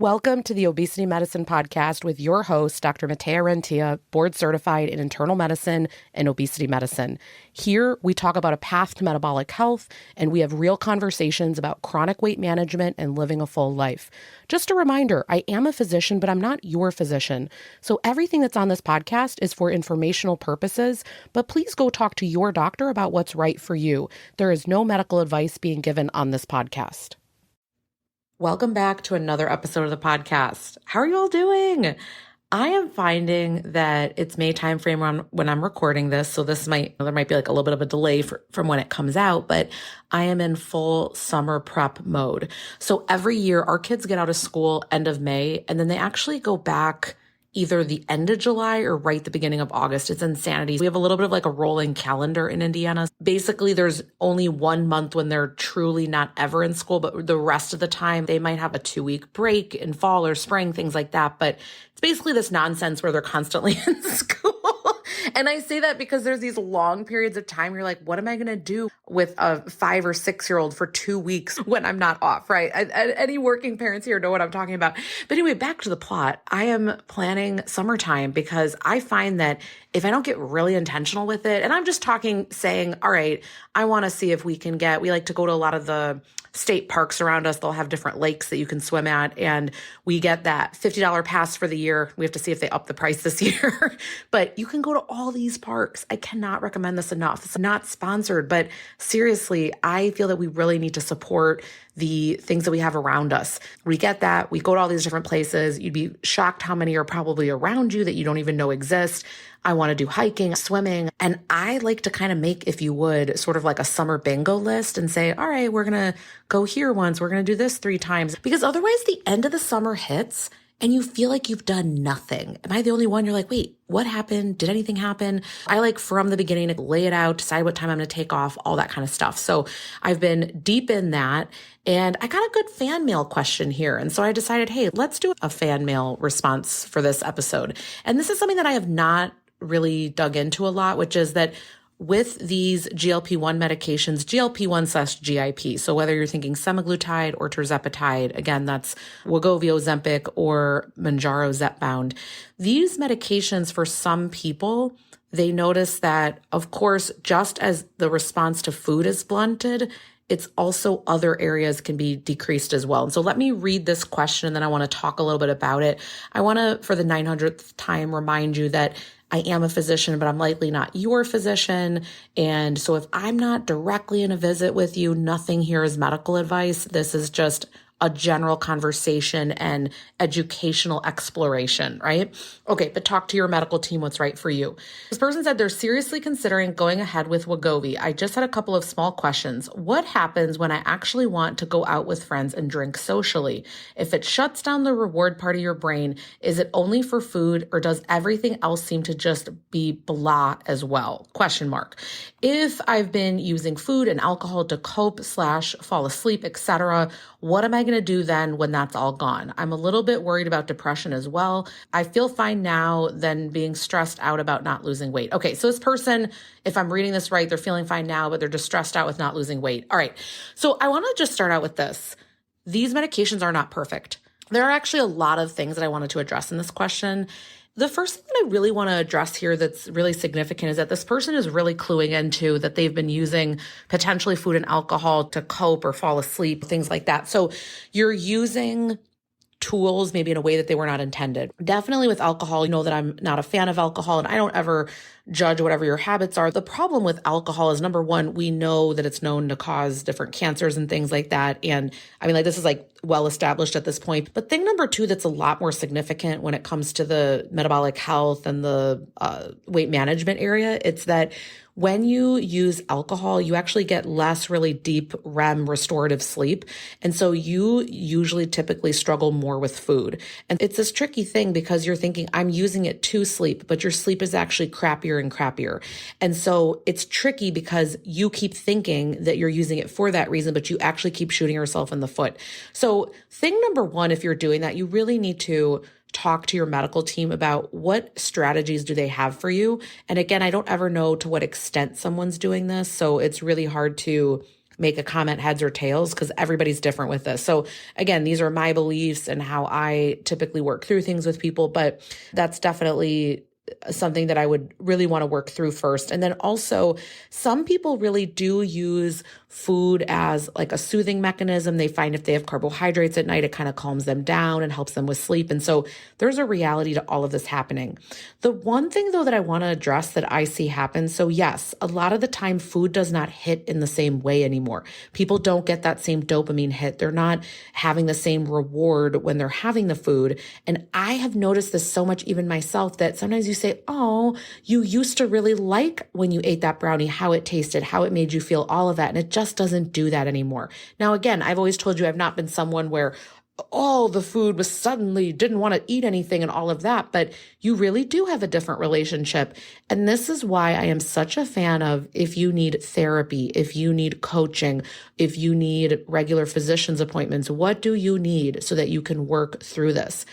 Welcome to the Obesity Medicine Podcast with your host, Dr. Rentea, board certified in internal medicine and obesity medicine. Here, we talk about a path to metabolic health, and we have real conversations about chronic weight management and living a full life. Just a reminder, I am a physician, but I'm not your physician. So everything that's on this podcast is for informational purposes, but please go talk to your doctor about what's right for you. There is no medical advice being given on this podcast. Welcome back to another episode of the podcast. How are you all doing? I am finding that it's May timeframe when I'm recording this, so there might be like a little bit of a delay from when it comes out, but I am in full summer prep mode. So every year our kids get out of school end of May, and then they actually go back either the end of July or right the beginning of August. It's insanity. We have a little bit of like a rolling calendar in Indiana. Basically, there's only 1 month when they're truly not ever in school, but the rest of the time they might have a 2-week break in fall or spring, things like that. But it's basically this nonsense where they're constantly in school. And I say that because there's these long periods of time you're like, what am I going to do with a 5 or 6-year-old for 2 weeks when I'm not off, right? Any working parents here know what I'm talking about. But anyway, back to the plot. I am planning summertime because I find that if I don't get really intentional with it, and I'm just saying, all right, I want to see if we like to go to a lot of the state parks around us. They'll have different lakes that you can swim at. And we get that $50 pass for the year. We have to see if they up the price this year. But you can go to all these parks. I cannot recommend this enough. It's not sponsored, but seriously, I feel that we really need to support the things that we have around us. We get that. We go to all these different places. You'd be shocked how many are probably around you that you don't even know exist. I want to do hiking, swimming, and I like to kind of make, if you would, sort of like a summer bingo list and say, all right, we're going to go here once, we're going to do this 3 times, because otherwise the end of the summer hits and you feel like you've done nothing. Am I the only one? You're like, wait, what happened? Did anything happen? I like from the beginning to lay it out, decide what time I'm going to take off, all that kind of stuff. So I've been deep in that, and I got a good fan mail question here. And so I decided, hey, let's do a fan mail response for this episode. And this is something that I have not really dug into a lot, which is that with these GLP-1 medications, GLP-1/GIP, so whether you're thinking semaglutide or tirzepatide, again, that's Wegovy, Ozempic, or Mounjaro, Zepbound, these medications for some people, they notice that, of course, just as the response to food is blunted, it's also other areas can be decreased as well. And so let me read this question, and then I want to talk a little bit about it. I want to, for the 900th time, remind you that I am a physician, but I'm likely not your physician. And so if I'm not directly in a visit with you, nothing here is medical advice. This is just a general conversation and educational exploration, right? Okay, but talk to your medical team what's right for you. This person said they're seriously considering going ahead with Wegovy. I just had a couple of small questions. What happens when I actually want to go out with friends and drink socially? If it shuts down the reward part of your brain, is it only for food, or does everything else seem to just be blah as well? Question mark. If I've been using food and alcohol to cope / fall asleep, etc., what am I going to do then when that's all gone? I'm a little bit worried about depression as well. I feel fine now than being stressed out about not losing weight. Okay, so this person, if I'm reading this right, they're feeling fine now, but they're just stressed out with not losing weight. All right, so I want to just start out with this. These medications are not perfect. There are actually a lot of things that I wanted to address in this question. The first thing that I really want to address here that's really significant is that this person is really cluing into that they've been using potentially food and alcohol to cope or fall asleep, things like that. So you're using tools maybe in a way that they were not intended. Definitely with alcohol, you know that I'm not a fan of alcohol, and I don't ever judge whatever your habits are. The problem with alcohol is, number one, we know that it's known to cause different cancers and things like that. And I mean, like, this is like well established at this point. But thing number two that's a lot more significant when it comes to the metabolic health and the weight management area, it's that when you use alcohol, you actually get less really deep REM restorative sleep. And so you usually typically struggle more with food. And it's this tricky thing because you're thinking, I'm using it to sleep, but your sleep is actually crappier and crappier. And so it's tricky because you keep thinking that you're using it for that reason, but you actually keep shooting yourself in the foot. So thing number one, if you're doing that, you really need to talk to your medical team about what strategies do they have for you. And again, I don't ever know to what extent someone's doing this. So it's really hard to make a comment heads or tails because everybody's different with this. So again, these are my beliefs and how I typically work through things with people, but that's definitely something that I would really want to work through first. And then also, some people really do use food as like a soothing mechanism. They find if they have carbohydrates at night, it kind of calms them down and helps them with sleep. And so there's a reality to all of this happening. The one thing though that I want to address that I see happen, so yes, a lot of the time food does not hit in the same way anymore. People don't get that same dopamine hit. They're not having the same reward when they're having the food. And I have noticed this so much even myself that sometimes you say, oh, you used to really like when you ate that brownie, how it tasted, how it made you feel, all of that. And it just doesn't do that anymore. Now, again, I've always told you I've not been someone where all the food was suddenly didn't want to eat anything and all of that, but you really do have a different relationship. And this is why I am such a fan of if you need therapy, if you need coaching, if you need regular physician's appointments, what do you need so that you can work through this?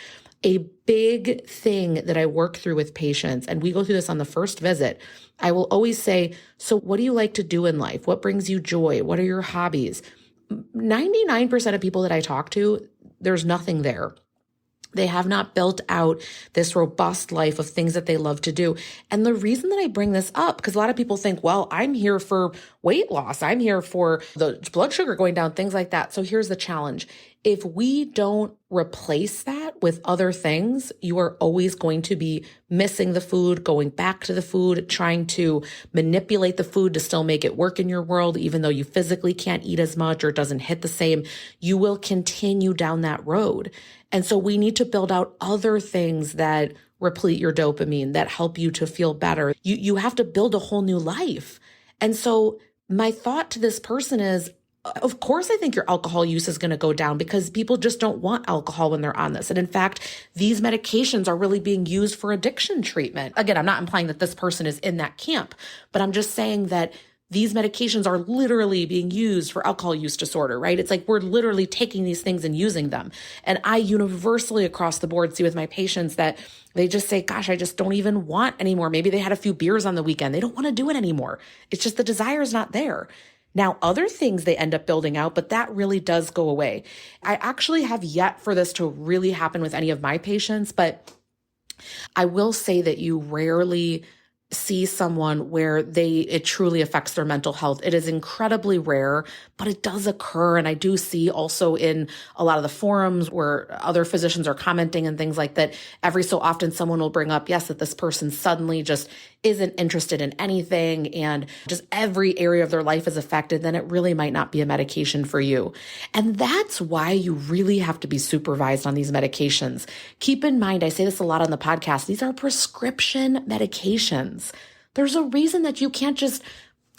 A big thing that I work through with patients, and we go through this on the first visit, I will always say, so what do you like to do in life? What brings you joy? What are your hobbies? 99% of people that I talk to, there's nothing there. They have not built out this robust life of things that they love to do. And the reason that I bring this up, because a lot of people think, well, I'm here for weight loss. I'm here for the blood sugar going down, things like that. So here's the challenge. If we don't replace that with other things, you are always going to be missing the food, going back to the food, trying to manipulate the food to still make it work in your world, even though you physically can't eat as much or it doesn't hit the same. You will continue down that road. And so we need to build out other things that replete your dopamine, that help you to feel better. You have to build a whole new life. And so my thought to this person is, of course, I think your alcohol use is going to go down because people just don't want alcohol when they're on this. And in fact, these medications are really being used for addiction treatment. Again, I'm not implying that this person is in that camp, but I'm just saying that these medications are literally being used for alcohol use disorder, right? It's like we're literally taking these things and using them. And I universally across the board see with my patients that they just say, gosh, I just don't even want anymore. Maybe they had a few beers on the weekend. They don't want to do it anymore. It's just the desire is not there. Now, other things they end up building out, but that really does go away. I actually have yet for this to really happen with any of my patients, but I will say that you rarely see someone where it truly affects their mental health. It is incredibly rare, but it does occur. And I do see also in a lot of the forums where other physicians are commenting and things like that, every so often someone will bring up, yes, that this person suddenly just isn't interested in anything and just every area of their life is affected, then it really might not be a medication for you. And that's why you really have to be supervised on these medications. Keep in mind, I say this a lot on the podcast, these are prescription medications. There's a reason that you can't just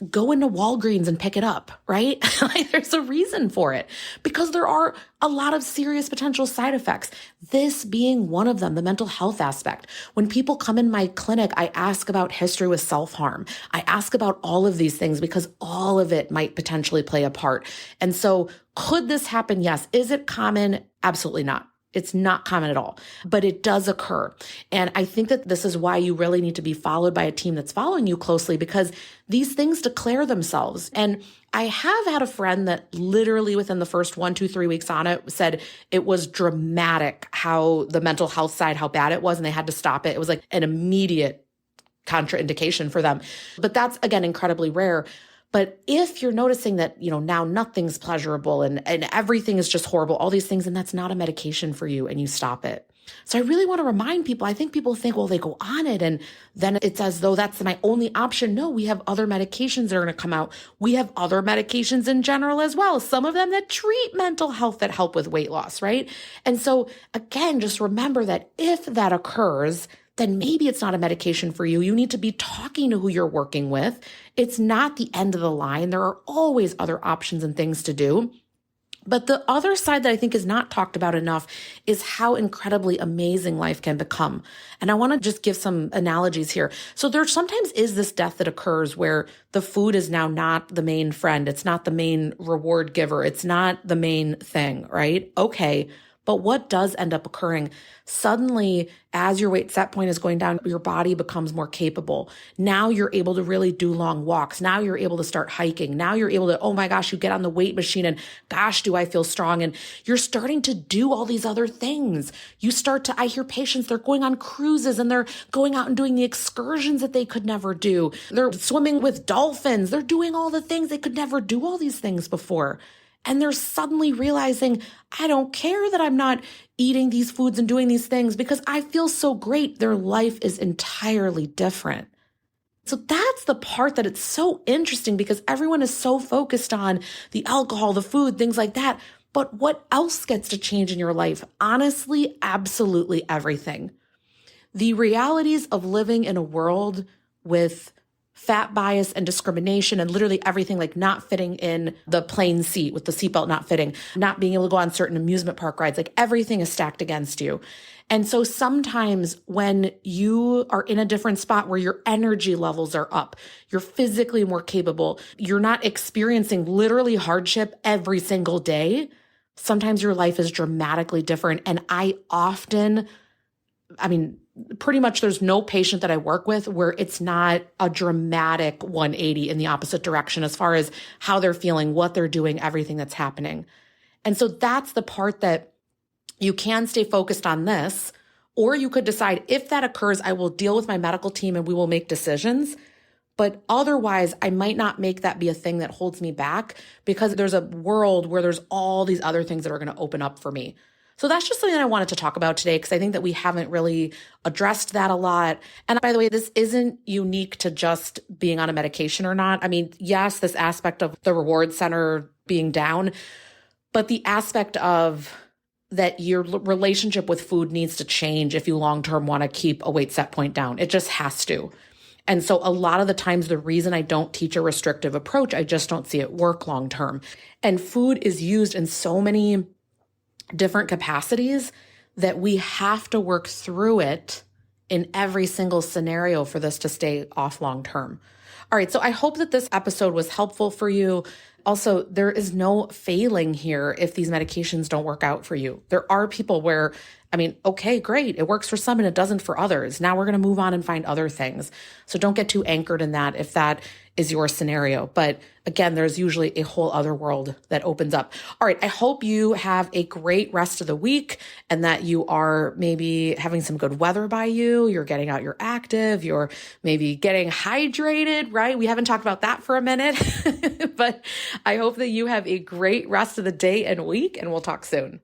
go into Walgreens and pick it up, right? Like, there's a reason for it because there are a lot of serious potential side effects. This being one of them, the mental health aspect. When people come in my clinic, I ask about history with self-harm. I ask about all of these things because all of it might potentially play a part. And so could this happen? Yes. Is it common? Absolutely not. It's not common at all, but it does occur. And I think that this is why you really need to be followed by a team that's following you closely because these things declare themselves. And I have had a friend that literally within the first 1, 2, 3 weeks on it said it was dramatic how the mental health side, how bad it was, and they had to stop it. It was like an immediate contraindication for them. But that's, again, incredibly rare. But if you're noticing that, now nothing's pleasurable and everything is just horrible, all these things, and that's not a medication for you and you stop it. So I really want to remind people, I think people think, well, they go on it and then it's as though that's my only option. No, we have other medications that are going to come out. We have other medications in general as well. Some of them that treat mental health that help with weight loss, right? And so again, just remember that if that occurs, then maybe it's not a medication for you. You need to be talking to who you're working with. It's not the end of the line. There are always other options and things to do. But the other side that I think is not talked about enough is how incredibly amazing life can become. And I want to just give some analogies here. So there sometimes is this death that occurs where the food is now not the main friend. It's not the main reward giver. It's not the main thing, right? Okay. But what does end up occurring? Suddenly, as your weight set point is going down, your body becomes more capable. Now you're able to really do long walks. Now you're able to start hiking. Now you're able to, oh my gosh, you get on the weight machine and gosh, do I feel strong? And you're starting to do all these other things. I hear patients, they're going on cruises and they're going out and doing the excursions that they could never do. They're swimming with dolphins. They're doing all the things. They could never do all these things before. And they're suddenly realizing, I don't care that I'm not eating these foods and doing these things because I feel so great. Their life is entirely different. So that's the part that it's so interesting because everyone is so focused on the alcohol, the food, things like that. But what else gets to change in your life? Honestly, absolutely everything. The realities of living in a world with fat bias and discrimination and literally everything, like not fitting in the plane seat with the seatbelt not fitting, not being able to go on certain amusement park rides, like everything is stacked against you. And so sometimes when you are in a different spot where your energy levels are up, you're physically more capable, you're not experiencing literally hardship every single day, sometimes your life is dramatically different. And pretty much there's no patient that I work with where it's not a dramatic 180 in the opposite direction as far as how they're feeling, what they're doing, everything that's happening. And so that's the part that you can stay focused on this, or you could decide if that occurs, I will deal with my medical team and we will make decisions. But otherwise, I might not make that be a thing that holds me back because there's a world where there's all these other things that are going to open up for me. So that's just something that I wanted to talk about today because I think that we haven't really addressed that a lot. And by the way, this isn't unique to just being on a medication or not. I mean, yes, this aspect of the reward center being down, but the aspect of that your relationship with food needs to change if you long-term want to keep a weight set point down. It just has to. And so a lot of the times, the reason I don't teach a restrictive approach, I just don't see it work long-term. And food is used in so many different capacities that we have to work through it in every single scenario for this to stay off long term. All right, so I hope that this episode was helpful for you. Also, there is no failing here if these medications don't work out for you. There are people where, okay, great, it works for some and it doesn't for others. Now we're going to move on and find other things. So don't get too anchored in that if that is your scenario. But again, there's usually a whole other world that opens up. All right, I hope you have a great rest of the week and that you are maybe having some good weather by you. You're getting out, you're active, you're maybe getting hydrated, right? We haven't talked about that for a minute, but I hope that you have a great rest of the day and week, and we'll talk soon.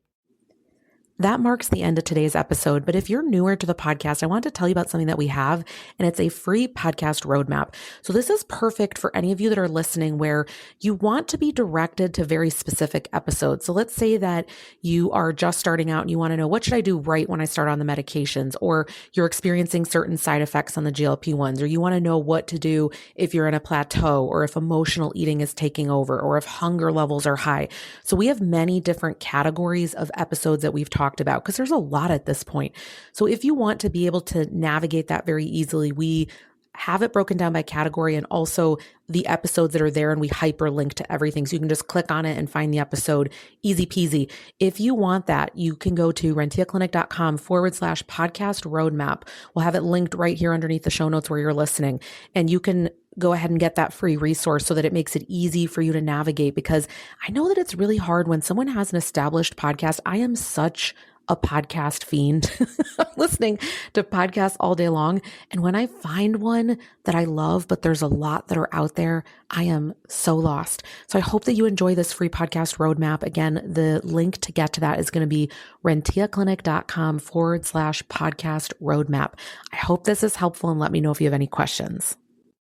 That marks the end of today's episode. But if you're newer to the podcast, I want to tell you about something that we have, and it's a free podcast roadmap. So this is perfect for any of you that are listening where you want to be directed to very specific episodes. So let's say that you are just starting out and you want to know, what should I do right when I start on the medications? Or you're experiencing certain side effects on the GLP-1s, or you want to know what to do if you're in a plateau, or if emotional eating is taking over, or if hunger levels are high. So we have many different categories of episodes that we've talked about because there's a lot at this point. So if you want to be able to navigate that very easily, we have it broken down by category and also the episodes that are there, and we hyperlink to everything. So you can just click on it and find the episode, easy peasy. If you want that, you can go to renteaclinic.com/podcast roadmap. We'll have it linked right here underneath the show notes where you're listening. And you can go ahead and get that free resource so that it makes it easy for you to navigate, because I know that it's really hard when someone has an established podcast. I am such a podcast fiend. I'm listening to podcasts all day long. And when I find one that I love, but there's a lot that are out there, I am so lost. So I hope that you enjoy this free podcast roadmap. Again, the link to get to that is going to be renteaclinic.com/podcast roadmap. I hope this is helpful, and let me know if you have any questions.